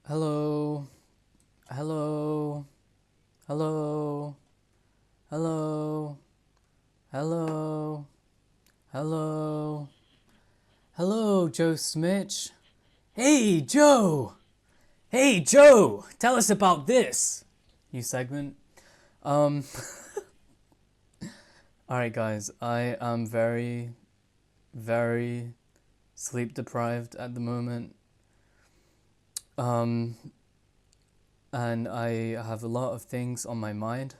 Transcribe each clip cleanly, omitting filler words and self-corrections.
Hello, hello, hello, hello, hello, hello, hello, Joe Smith. Hey, Joe! Hey, Joe! Tell us about this! New segment. Um, alright, guys, I am very, very sleep deprived at the moment. Um, and I have a lot of things on my mind.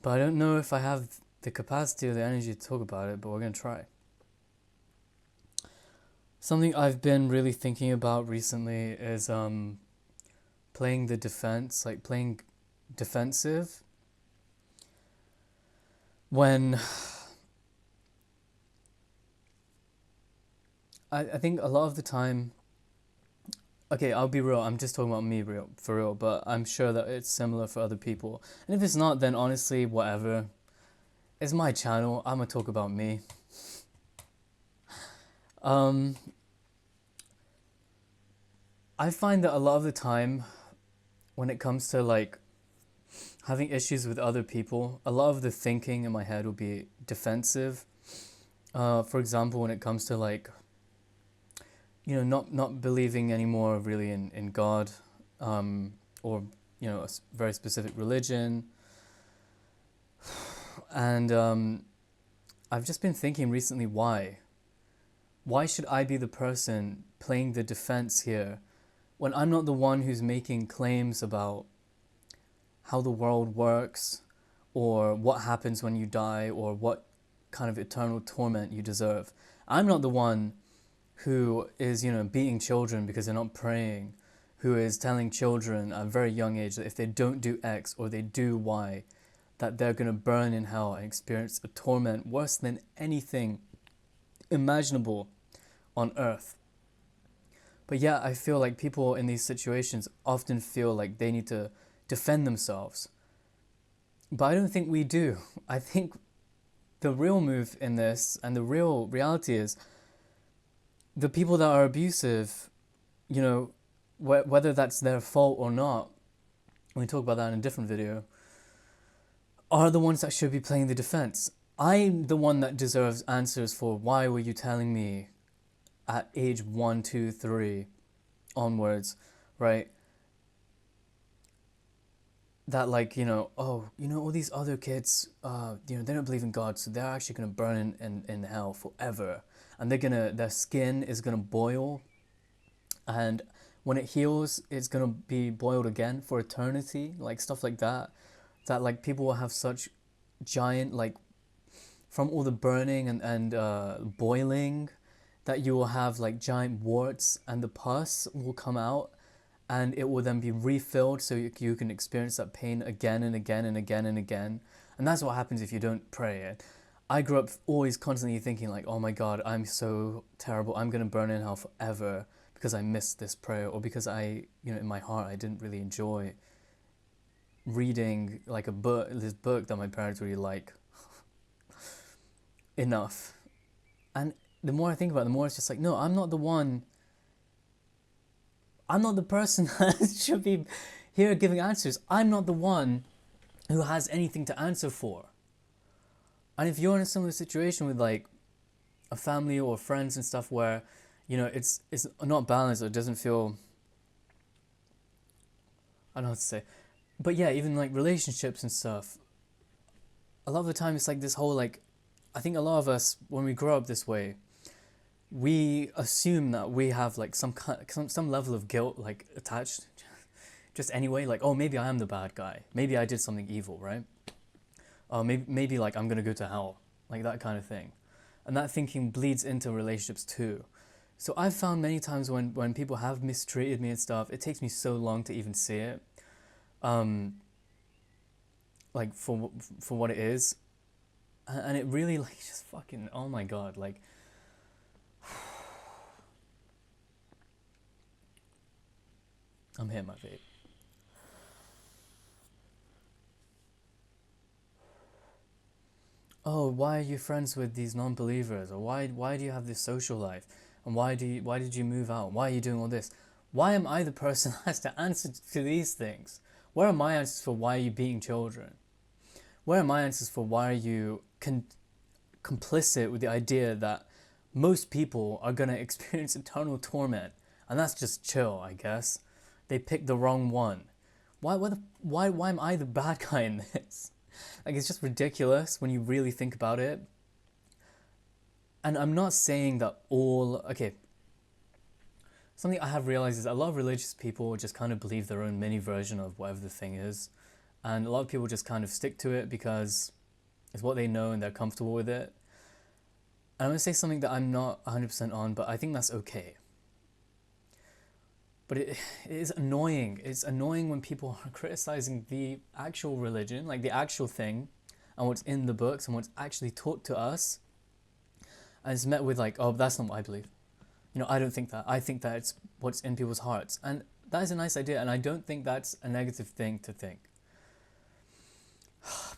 But I don't know if I have the capacity or the energy to talk about it, but we're gonna try. Something I've been really thinking about recently is playing the defense, like playing defensive when I think a lot of the time, okay, I'll be real, I'm just talking about me real for real, but I'm sure that it's similar for other people. And if it's not, then honestly, whatever. It's my channel, I'm gonna talk about me. Um I find that a lot of the time when it comes to like having issues with other people, a lot of the thinking in my head will be defensive. For example, when it comes to like, not believing anymore really in God, or a very specific religion, and I've just been thinking recently, why should I be the person playing the defense here when I'm not the one who's making claims about how the world works, or what happens when you die, or what kind of eternal torment you deserve. I'm not the one who is, beating children because they're not praying, who is telling children at a very young age that if they don't do X or they do Y, that they're going to burn in hell and experience a torment worse than anything imaginable on earth. But yeah, I feel like people in these situations often feel like they need to defend themselves. But I don't think we do. I think the real move in this and the real reality is the people that are abusive, whether that's their fault or not, we talk about that in a different video, are the ones that should be playing the defense. I'm the one that deserves answers for why were you telling me at age 1, 2, 3 onwards, right? That like, all these other kids, they don't believe in God, so they're actually gonna burn in hell forever. And their skin is gonna boil, and when it heals, it's gonna be boiled again for eternity, like stuff like that. That like people will have such giant, like, from all the burning and boiling, that you will have like giant warts, and the pus will come out, and it will then be refilled so you can experience that pain again and again and again and again. And that's what happens if you don't pray. I grew up always constantly thinking like, oh my God, I'm so terrible, I'm gonna burn in hell forever because I missed this prayer, or because in my heart I didn't really enjoy reading like this book that my parents really like enough. And the more I think about it, the more it's just like, no, I'm not the one. I'm not the person that should be here giving answers. I'm not the one who has anything to answer for. And if you're in a similar situation with like a family or friends and stuff where, it's not balanced, or it doesn't feel, I don't know what to say. But yeah, even like relationships and stuff, a lot of the time it's like this whole like, I think a lot of us, when we grow up this way, we assume that we have like some level of guilt like attached, just anyway, like, oh, maybe I am the bad guy, maybe I did something evil, right? Maybe like I'm gonna go to hell, like that kind of thing. And that thinking bleeds into relationships too. So I've found many times when people have mistreated me and stuff, it takes me so long to even see it, like for what it is. And it really like just fucking, oh my God, like, I'm hitting my vape. Oh, why are you friends with these non-believers? Or why do you have this social life? And why did you move out? Why are you doing all this? Why am I the person that has to answer to these things? Where are my answers for why are you beating children? Where are my answers for why are you complicit with the idea that most people are going to experience eternal torment? And that's just chill, I guess. They picked the wrong one. Why am I the bad guy in this? Like, it's just ridiculous when you really think about it. And I'm not saying that okay, something I have realized is a lot of religious people just kind of believe their own mini version of whatever the thing is. And a lot of people just kind of stick to it because it's what they know and they're comfortable with it. And I'm going to say something that I'm not 100% on, but I think that's okay. But it is annoying. It's annoying when people are criticizing the actual religion, like the actual thing, and what's in the books and what's actually taught to us. And it's met with like, oh, that's not what I believe. You know, I don't think that. I think that it's what's in people's hearts. And that is a nice idea, and I don't think that's a negative thing to think.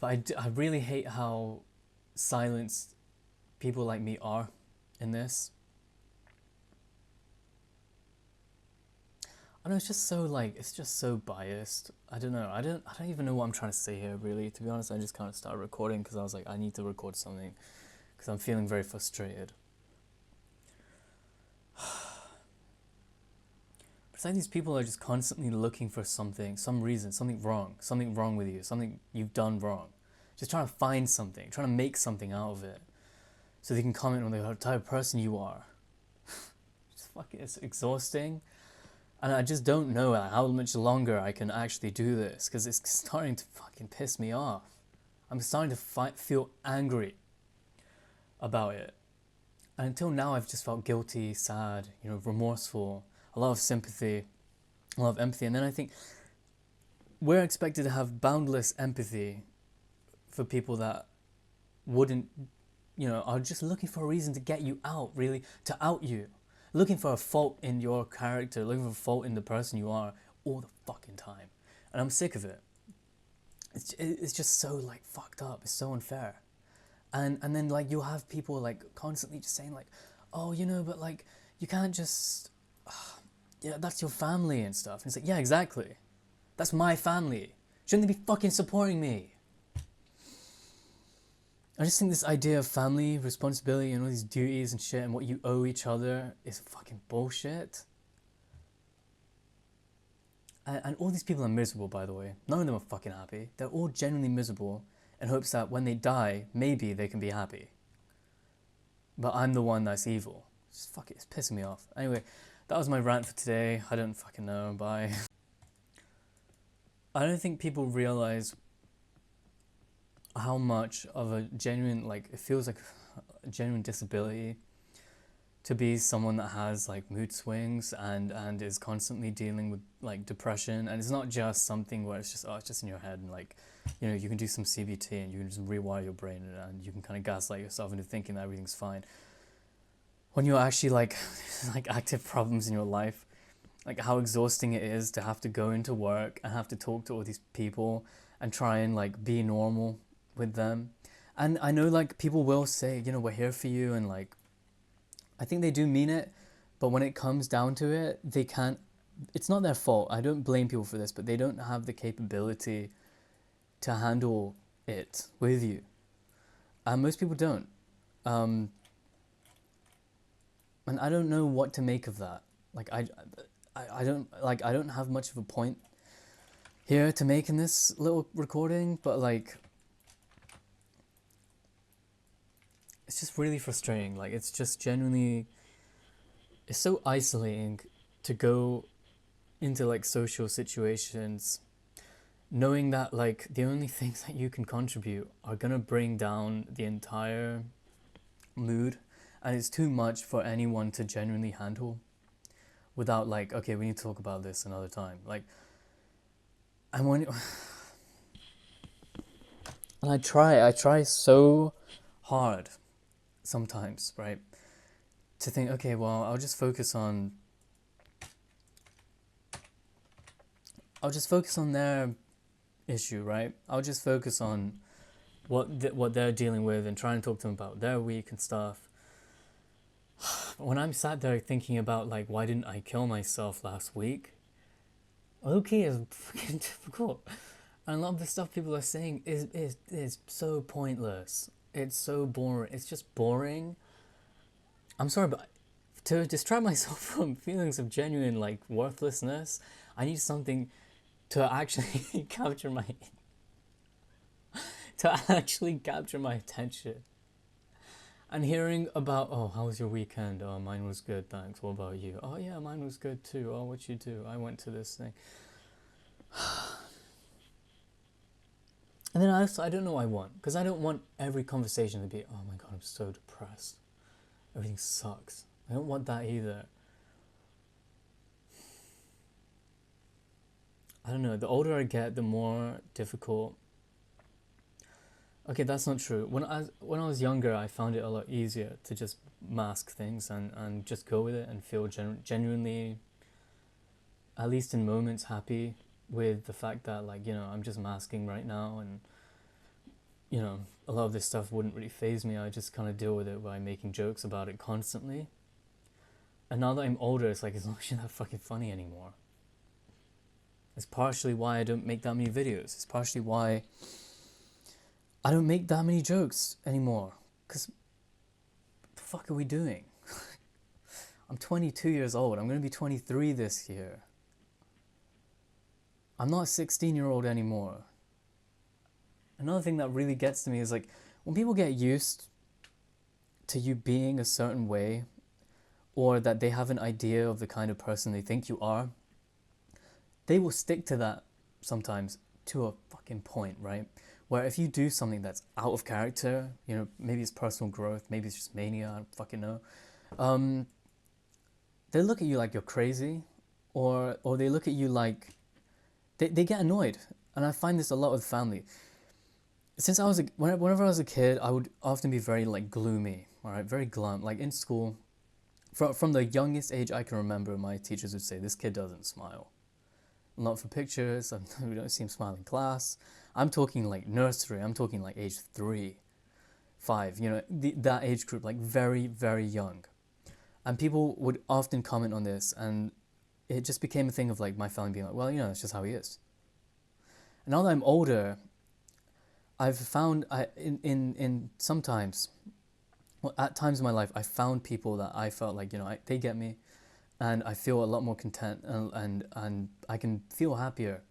But I really hate how silenced people like me are in this. I know it's just so biased. I don't know. I don't even know what I'm trying to say here, really. To be honest, I just kind of started recording because I was like, I need to record something because I'm feeling very frustrated. It's like these people are just constantly looking for something, some reason, something wrong with you, something you've done wrong. Just trying to find something, trying to make something out of it, so they can comment on the type of person you are. It's exhausting. And I just don't know how much longer I can actually do this, because it's starting to fucking piss me off. I'm starting to feel angry about it. And until now, I've just felt guilty, sad, remorseful, a lot of sympathy, a lot of empathy. And then I think we're expected to have boundless empathy for people that wouldn't, are just looking for a reason to get you out, really, to out you. Looking for a fault in your character, looking for a fault in the person you are all the fucking time. And I'm sick of it. It's just so, fucked up. It's so unfair. And then, you'll have people, constantly just saying, oh, but, you can't just... yeah, that's your family and stuff. And it's like, yeah, exactly. That's my family. Shouldn't they be fucking supporting me? I just think this idea of family, responsibility, and all these duties and shit and what you owe each other is fucking bullshit. And all these people are miserable, by the way. None of them are fucking happy. They're all genuinely miserable in hopes that when they die, maybe they can be happy. But I'm the one that's evil. It's pissing me off. Anyway, that was my rant for today. I don't fucking know. Bye. I don't think people realize how much of a genuine, it feels like a genuine disability to be someone that has mood swings and is constantly dealing with depression. And it's not just something where it's just in your head and you can do some CBT and you can just rewire your brain and you can kind of gaslight yourself into thinking that everything's fine. When you're actually active problems in your life, how exhausting it is to have to go into work and have to talk to all these people and try and be normal with them. And I know people will say, we're here for you, and I think they do mean it, but when it comes down to it, they can't. It's not their fault. I don't blame people for this, but they don't have the capability to handle it with you. And most people don't. And I don't know what to make of that. I don't have much of a point here to make in this little recording, but it's just really frustrating. It's just genuinely, it's so isolating to go into social situations knowing that the only things that you can contribute are gonna bring down the entire mood, and it's too much for anyone to genuinely handle without okay, we need to talk about this another time. And when and I try so hard sometimes, right, to think, okay, well, I'll just focus on their issue, right? I'll just focus on what they're dealing with and try and talk to them about their week and stuff. when I'm sat there thinking about like why didn't I kill myself last week, low-key is fucking difficult. And a lot of the stuff people are saying is so pointless. It's so boring. It's just boring. I'm sorry, but to distract myself from feelings of genuine like worthlessness, I need something to actually capture my attention. And hearing about, oh, how was your weekend? Oh, mine was good, thanks. What about you? Oh yeah, mine was good too. Oh, what you do? I went to this thing. And then I don't know what I want, because I don't want every conversation to be, oh my god, I'm so depressed. Everything sucks. I don't want that either. I don't know, the older I get, the more difficult. Okay, that's not true. When I was younger, I found it a lot easier to just mask things and just go with it and feel genuinely, at least in moments, happy with the fact that, like, you know, I'm just masking right now, and, you know, a lot of this stuff wouldn't really faze me. I just kind of deal with it by making jokes about it constantly. And now that I'm older, it's like, it's not actually that fucking funny anymore. It's partially why I don't make that many videos. It's partially why I don't make that many jokes anymore. Because what the fuck are we doing? I'm 22 years old. I'm going to be 23 this year. I'm not a 16-year-old anymore. Another thing that really gets to me is like, when people get used to you being a certain way, or that they have an idea of the kind of person they think you are, they will stick to that sometimes to a fucking point, right? Where if you do something that's out of character, you know, maybe it's personal growth, maybe it's just mania, I don't fucking know. They look at you like you're crazy, or they look at you like, they get annoyed. And I find this a lot with family. Since whenever I was a kid, I would often be very like gloomy, all right, very glum. Like in school, from the youngest age I can remember, my teachers would say, this kid doesn't smile. Not for pictures, we don't see him smile in class. I'm talking like nursery, I'm talking like age 3, 5, you know, that age group, like very, very young. And people would often comment on this, and it just became a thing of like my family being like, well, you know, that's just how he is. And now that I'm older, I've found, in sometimes, well, at times in my life, I found people that I felt like, you know, they get me, and I feel a lot more content, and I can feel happier.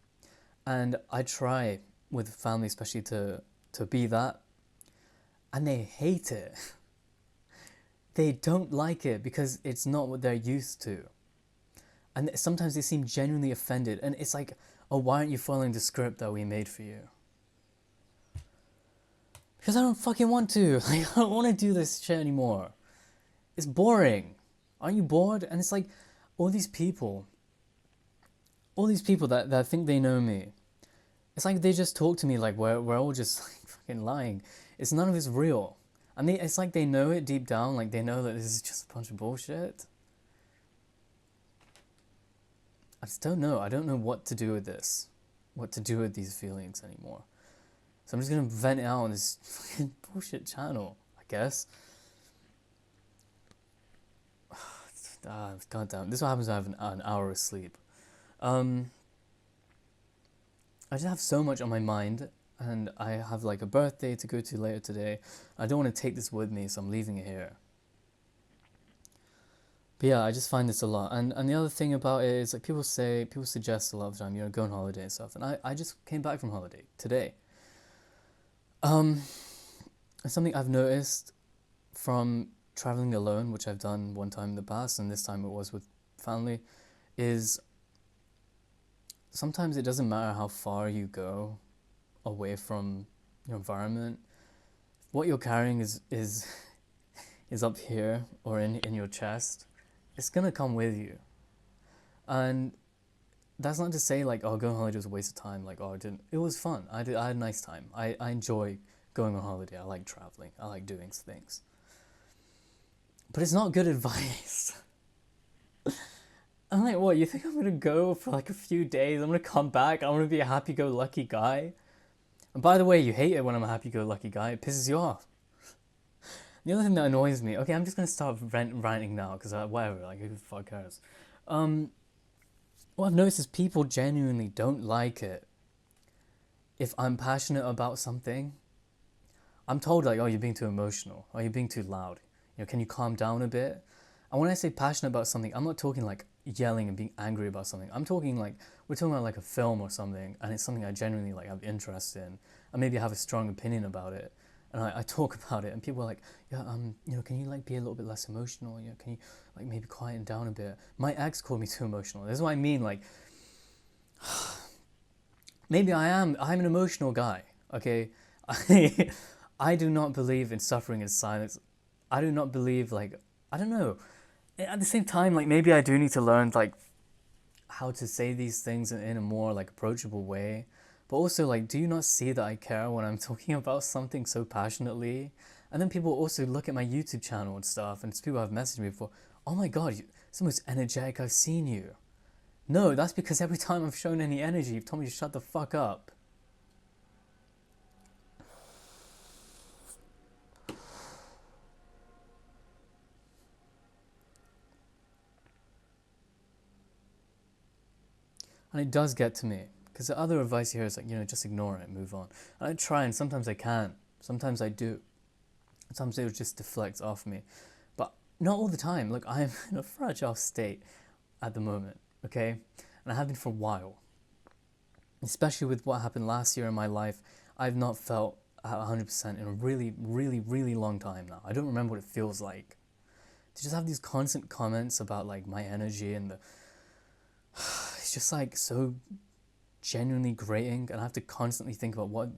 And I try with family especially to be that, and they hate it. They don't like it because it's not what they're used to. And sometimes they seem genuinely offended, and it's like, oh, why aren't you following the script that we made for you? Because I don't fucking want to. Like, I don't want to do this shit anymore. It's boring. Aren't you bored? And it's like, all these people that think they know me, it's like they just talk to me like we're all just like fucking lying. It's none of it's real. And it's like they know it deep down, like they know that this is just a bunch of bullshit. I just don't know. I don't know what to do with this. What to do with these feelings anymore. So I'm just going to vent it out on this fucking bullshit channel, I guess. God damn. This is what happens when I have an hour of sleep. I just have so much on my mind, and I have like a birthday to go to later today. I don't want to take this with me, so I'm leaving it here. But yeah, I just find this a lot. And the other thing about it is like people suggest a lot of the time, you know, go on holiday and stuff. And I just came back from holiday today. And something I've noticed from traveling alone, which I've done one time in the past, and this time it was with family, is sometimes it doesn't matter how far you go away from your environment. What you're carrying is up here or in your chest. It's gonna come with you. And that's not to say like, oh, going on holiday was a waste of time. Like, oh, it was fun. I had a nice time. I enjoy going on holiday. I like traveling. I like doing things. But it's not good advice. I'm like, what, you think I'm gonna go for like a few days? I'm gonna come back. I'm gonna be a happy-go-lucky guy. And by the way, you hate it when I'm a happy-go-lucky guy. It pisses you off. The other thing that annoys me, okay, I'm just gonna start ranting now, because whatever, like, who the fuck cares? Um, what I've noticed is people genuinely don't like it if I'm passionate about something. I'm told, like, oh, you're being too emotional, or you're being too loud. Can you calm down a bit? And when I say passionate about something, I'm not talking like yelling and being angry about something. I'm talking like, we're talking about like a film or something, and it's something I genuinely like have interest in, and maybe have a strong opinion about it. And I talk about it, and people are like, yeah, can you like be a little bit less emotional? Can you like maybe quieten down a bit? My ex called me too emotional. This is what I mean. Like, maybe I'm an emotional guy. Okay, I do not believe in suffering in silence. I do not believe, like, I don't know. At the same time, like, maybe I do need to learn like how to say these things in a more like approachable way. But also, like, do you not see that I care when I'm talking about something so passionately? And then people also look at my YouTube channel and stuff, and people have messaged me before, oh my god, it's the most energetic I've seen you. No, that's because every time I've shown any energy, you've told me to shut the fuck up. And it does get to me. Because the other advice here is like, just ignore it, move on. And I try, and sometimes I can. Sometimes I do. Sometimes it will just deflect off me. But not all the time. Look, I'm in a fragile state at the moment, okay? And I have been for a while. Especially with what happened last year in my life, I've not felt at 100% in a really, really, really long time now. I don't remember what it feels like to just have these constant comments about like my energy and it's just like so genuinely grating, and I have to constantly think about what,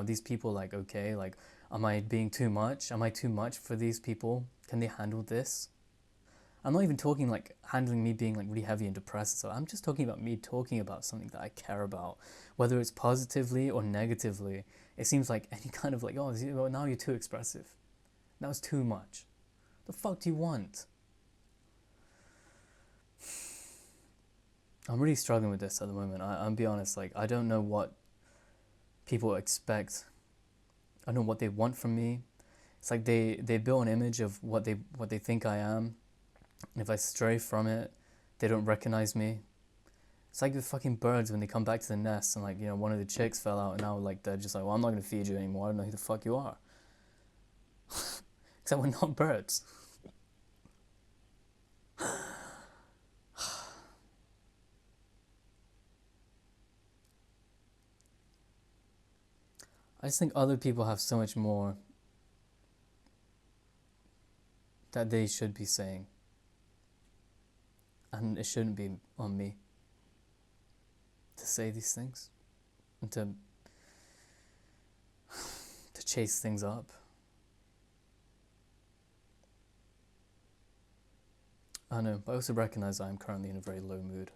these people like, okay, like, am I being too much? Am I too much for these people? Can they handle this? I'm not even talking like handling me being like really heavy and depressed. So I'm just talking about me talking about something that I care about, whether it's positively or negatively. It seems like any kind of like, oh, now you're too expressive. That was too much. The fuck do you want? I'm really struggling with this at the moment. I'll be honest, like, I don't know what people expect. I don't know what they want from me. It's like they build an image of what they think I am. And if I stray from it, they don't recognize me. It's like the fucking birds when they come back to the nest and like, one of the chicks fell out and now like they're just like, well, I'm not going to feed you anymore. I don't know who the fuck you are. Except we're not birds. I just think other people have so much more that they should be saying. And it shouldn't be on me to say these things and to chase things up. I know, but I also recognize I'm currently in a very low mood.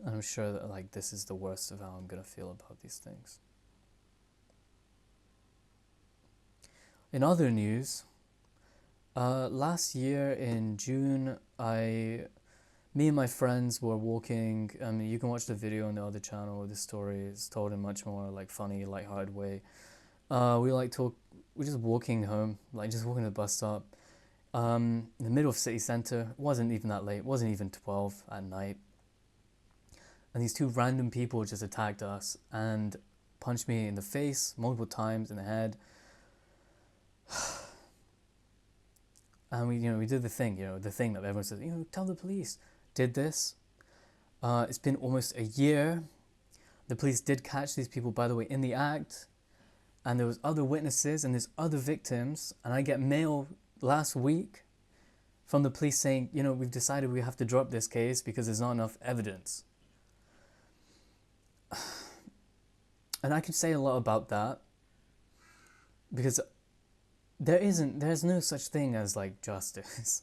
And I'm sure that like this is the worst of how I'm gonna feel about these things. In other news, last year in June, me and my friends were walking. You can watch the video on the other channel. The story is told in much more like funny, lighthearted way. We're just walking home, like just walking to the bus stop. In the middle of city centre. It wasn't even that late. It wasn't even 12 at night. And these two random people just attacked us and punched me in the face multiple times, in the head. And we did the thing that everyone says, tell the police. Did this. It's been almost a year. The police did catch these people, by the way, in the act. And there was other witnesses and there's other victims. And I get mail last week from the police saying, we've decided we have to drop this case because there's not enough evidence. And I could say a lot about that because there's no such thing as like justice.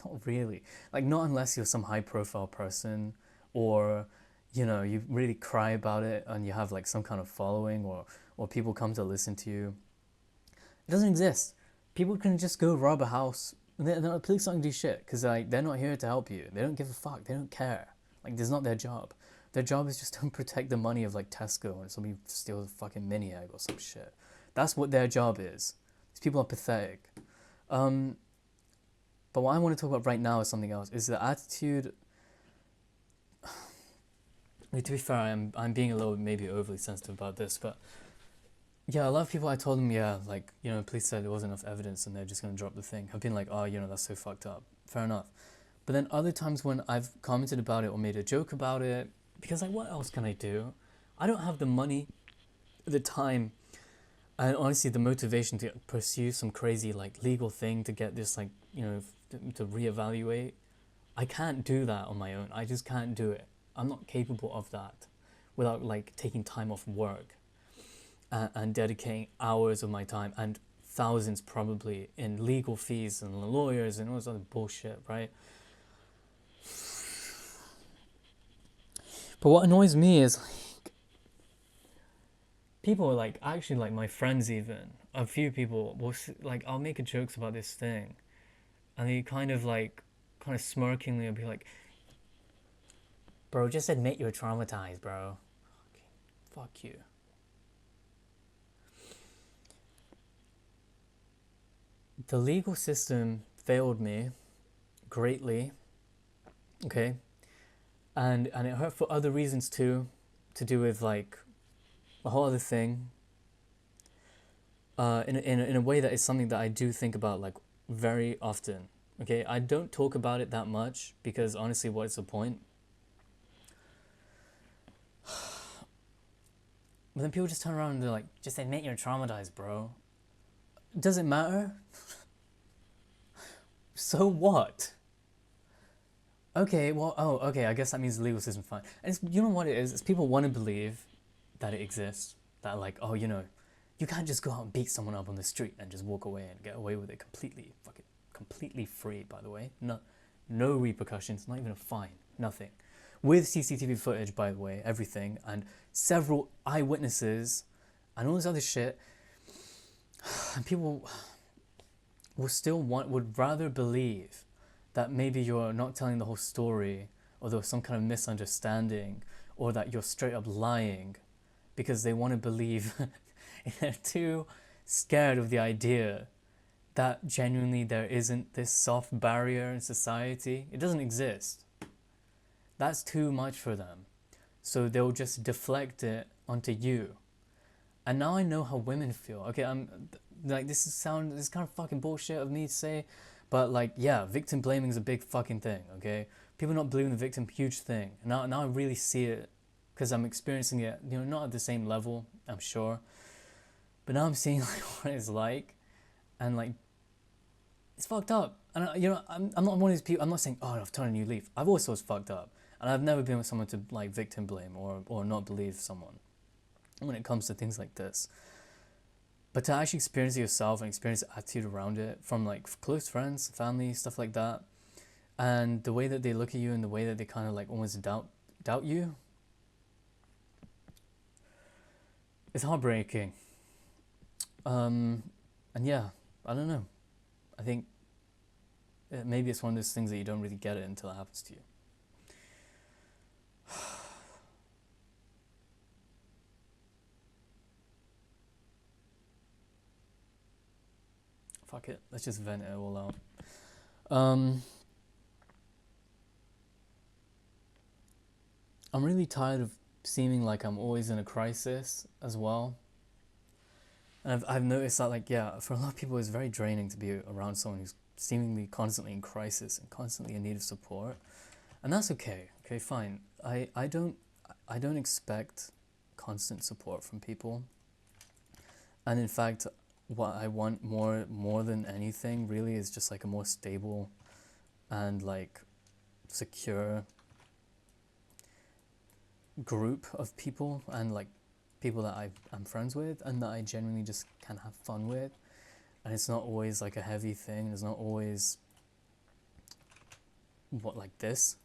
Not really. Like, not unless you're some high profile person or, you really cry about it and you have like some kind of following or people come to listen to you. It doesn't exist. People can just go rob a house. The police aren't gonna do shit because like they're not here to help you. They don't give a fuck. They don't care. Like, it's not their job. Their job is just to protect the money of like Tesco and somebody steals a fucking mini egg or some shit. That's what their job is. These people are pathetic. But what I want to talk about right now is something else. Is the attitude. To be fair, I'm being a little maybe overly sensitive about this, but yeah, a lot of people I told them, yeah, like, you know, police said there wasn't enough evidence and they're just gonna drop the thing, have been like, oh, you know, that's so fucked up. Fair enough. But then other times when I've commented about it or made a joke about it, because like, what else can I do? I don't have the money, the time, and honestly the motivation to pursue some crazy like legal thing to get this like, you know, to reevaluate. I can't do that on my own. I just can't do it. I'm not capable of that without like taking time off work and dedicating hours of my time and thousands probably in legal fees and lawyers and all this other bullshit, right? But what annoys me is like people like actually like my friends, even a few people will like, I'll make a jokes about this thing and they kind of smirkingly will be like, bro, just admit you're traumatized, bro. Okay, fuck you. The legal system failed me greatly, okay? And it hurt for other reasons too, to do with like a whole other thing. In a way that is something that I do think about like very often. Okay, I don't talk about it that much because honestly, what's the point? But then people just turn around and they're like, just admit you're traumatized, bro. Does it matter? So what? Okay, well, oh, okay, I guess that means the legal system's fine. And it's, you know what it is? It's people want to believe that it exists. That like, oh, you know, you can't just go out and beat someone up on the street and just walk away and get away with it completely, completely free, by the way. No repercussions, not even a fine, nothing. With CCTV footage, by the way, everything, and several eyewitnesses and all this other shit. And people would rather believe that maybe you're not telling the whole story, or there was some kind of misunderstanding, or that you're straight up lying, because they want to believe. They're too scared of the idea that genuinely there isn't this soft barrier in society. It doesn't exist. That's too much for them. So they'll just deflect it onto you. And now I know how women feel. Okay, I'm like, this is kind of fucking bullshit of me to say, but like, yeah, victim blaming is a big fucking thing. Okay, people not blaming the victim, huge thing. Now I really see it because I'm experiencing it. You know, not at the same level, I'm sure, but now I'm seeing like what it's like, and like, it's fucked up. And you know, I'm not one of these people. I'm not saying, oh, I've turned a new leaf. I've always was fucked up, and I've never been with someone to like victim blame or not believe someone when it comes to things like this. But to actually experience it yourself and experience the attitude around it from like close friends, family, stuff like that, and the way that they look at you and the way that they kind of like almost doubt you, it's heartbreaking. And yeah, I don't know. I think maybe it's one of those things that you don't really get it until it happens to you. Fuck it, let's just vent it all out. I'm really tired of seeming like I'm always in a crisis as well. And I've noticed that, like, yeah, for a lot of people it's very draining to be around someone who's seemingly constantly in crisis and constantly in need of support. And that's okay. Okay, fine. I don't expect constant support from people. And in fact, what I want more than anything really is just like a more stable and like secure group of people, and like people that I'm friends with and that I genuinely just can have fun with. And it's not always like a heavy thing. It's not always like this.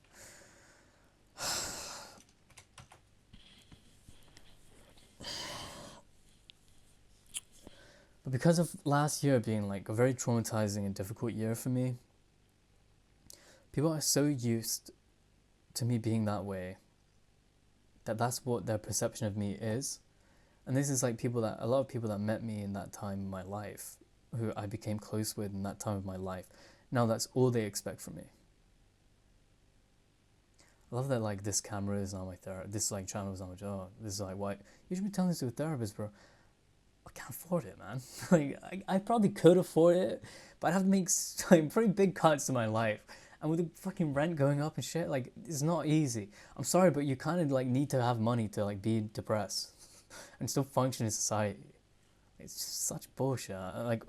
But because of last year being like a very traumatizing and difficult year for me, people are so used to me being that way that that's what their perception of me is. And this is like a lot of people that met me in that time in my life who I became close with in that time of my life, now that's all they expect from me. I love that, like, this camera is now my therapist. This, like, channel is now my, oh, this is like, why? You should be telling this to a therapist, bro. I can't afford it, man. Like, I probably could afford it, but I'd have to make like pretty big cuts to my life. And with the fucking rent going up and shit, like, it's not easy. I'm sorry, but you kind of, like, need to have money to, like, be depressed and still function in society. It's just such bullshit. Like,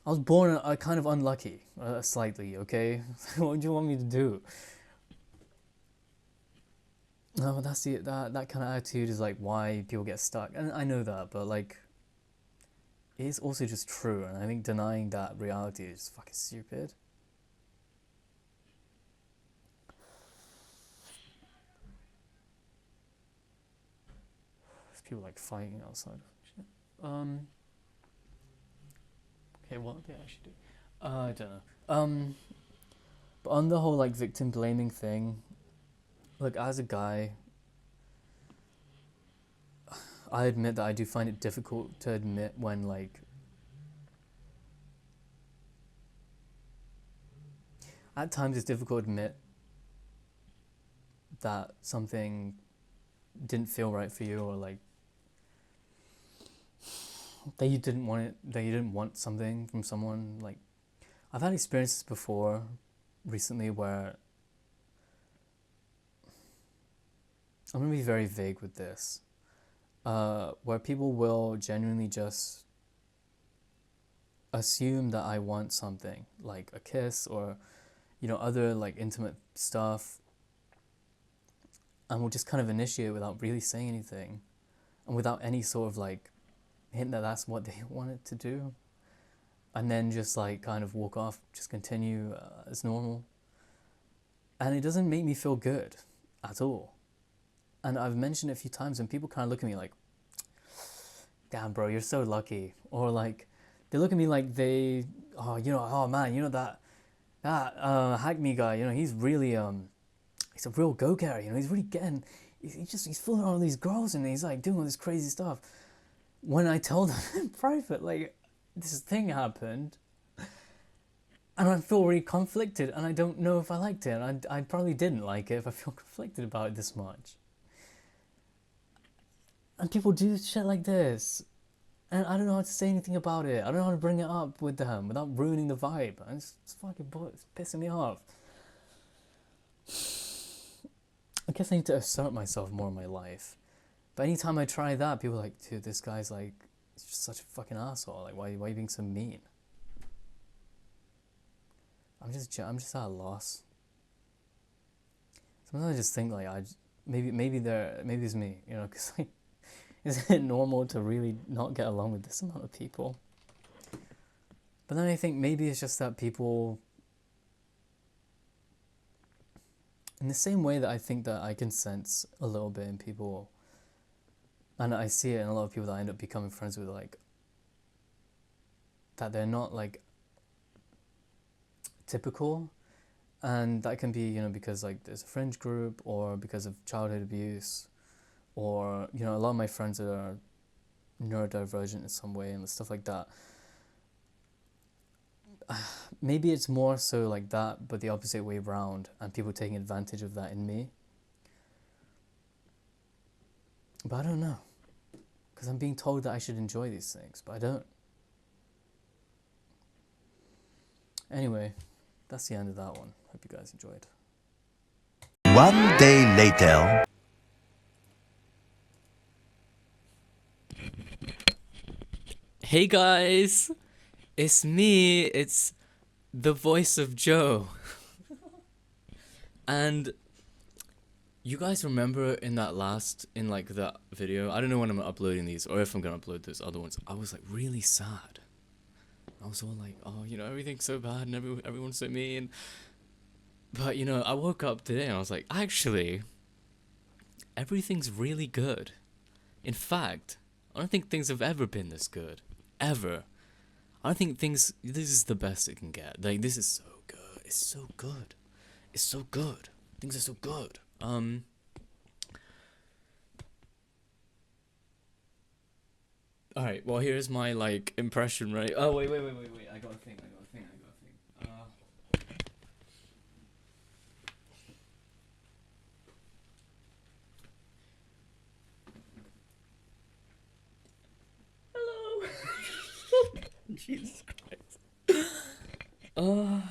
I was born kind of unlucky, slightly, okay? What do you want me to do? No, but that's that kind of attitude is, like, why people get stuck. And I know that, but, like, it is also just true. And I think denying that reality is fucking stupid. There's people, like, fighting outside. Shit. Okay, what did I actually do? I don't know. But on the whole, like, victim blaming thing, look, as a guy, I admit that I do find it difficult to admit when, like, at times it's difficult to admit that something didn't feel right for you, or, like, that you didn't want it, that you didn't want something from someone. Like, I've had experiences before recently where I'm gonna be very vague with this, where people will genuinely just assume that I want something, like a kiss or, you know, other, like, intimate stuff, and will just kind of initiate without really saying anything, and without any sort of, like, hint that that's what they wanted to do, and then just, like, kind of walk off, just continue as normal. And it doesn't make me feel good at all. And I've mentioned it a few times, and people kind of look at me like, damn, bro, you're so lucky. Or, like, they look at me like they, oh, you know, oh man, you know, that Hackney guy, you know, he's really, he's a real go-getter, you know, he's really getting, he's fooling all these girls, and he's, like, doing all this crazy stuff. When I told them in private, like, this thing happened, and I feel really conflicted, and I don't know if I liked it, and I probably didn't like it if I feel conflicted about it this much. And people do shit like this, and I don't know how to say anything about it. I don't know how to bring it up with them without ruining the vibe. And it's fucking it's pissing me off. I guess I need to assert myself more in my life. But anytime I try that, people are like, dude, this guy's, like, he's just such a fucking asshole. Like, why are you being so mean? I'm just at a loss. Sometimes I just think, like, maybe it's me, you know, because, like, is it normal to really not get along with this amount of people? But then I think maybe it's just that people, in the same way that I think that I can sense a little bit in people, and I see it in a lot of people that I end up becoming friends with, like, that they're not, like, typical. And that can be, you know, because, like, there's a fringe group, or because of childhood abuse, or, you know, a lot of my friends that are neurodivergent in some way and stuff like that. Maybe it's more so like that, but the opposite way around, and people taking advantage of that in me. But I don't know, because I'm being told that I should enjoy these things, but I don't. Anyway, that's the end of that one. Hope you guys enjoyed. One day later. Hey guys, it's me, it's the voice of Joe. And you guys remember in that video, I don't know when I'm uploading these, or if I'm gonna upload those other ones, I was, like, really sad. I was all like, oh, you know, everything's so bad and everyone's so mean. But, you know, I woke up today and I was like, actually, everything's really good. In fact, I don't think things have ever been this good. Ever. I don't think this is the best it can get. Like, this is so good. It's so good. It's so good. Things are so good. All right. Well, here's my like impression, right? Oh wait. I got a thing. Hello. Jesus Christ. Oh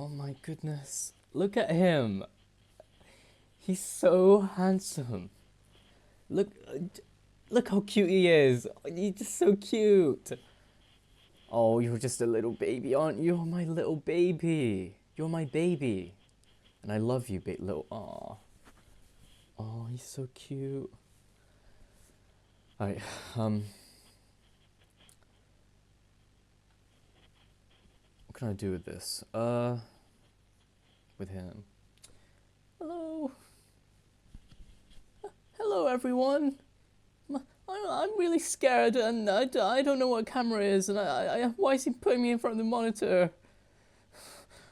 my goodness. Look at him. He's so handsome. Look, look how cute he is. He's just so cute. Oh, you're just a little baby, aren't you? You're my little baby. You're my baby. And I love you, big little. Aw. Oh, he's so cute. Alright, what can I do with this? With him. Hello. Hello, everyone. I'm really scared, and I don't know what camera is, and why is he putting me in front of the monitor?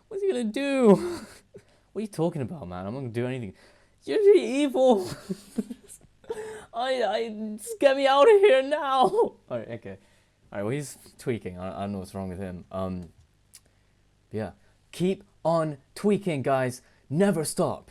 What's he gonna do? What are you talking about, man? I'm not gonna do anything. You're evil. Just get me out of here now. Alright, okay. Alright, well, he's tweaking. I don't know what's wrong with him. Yeah. Keep on tweaking, guys. Never stop.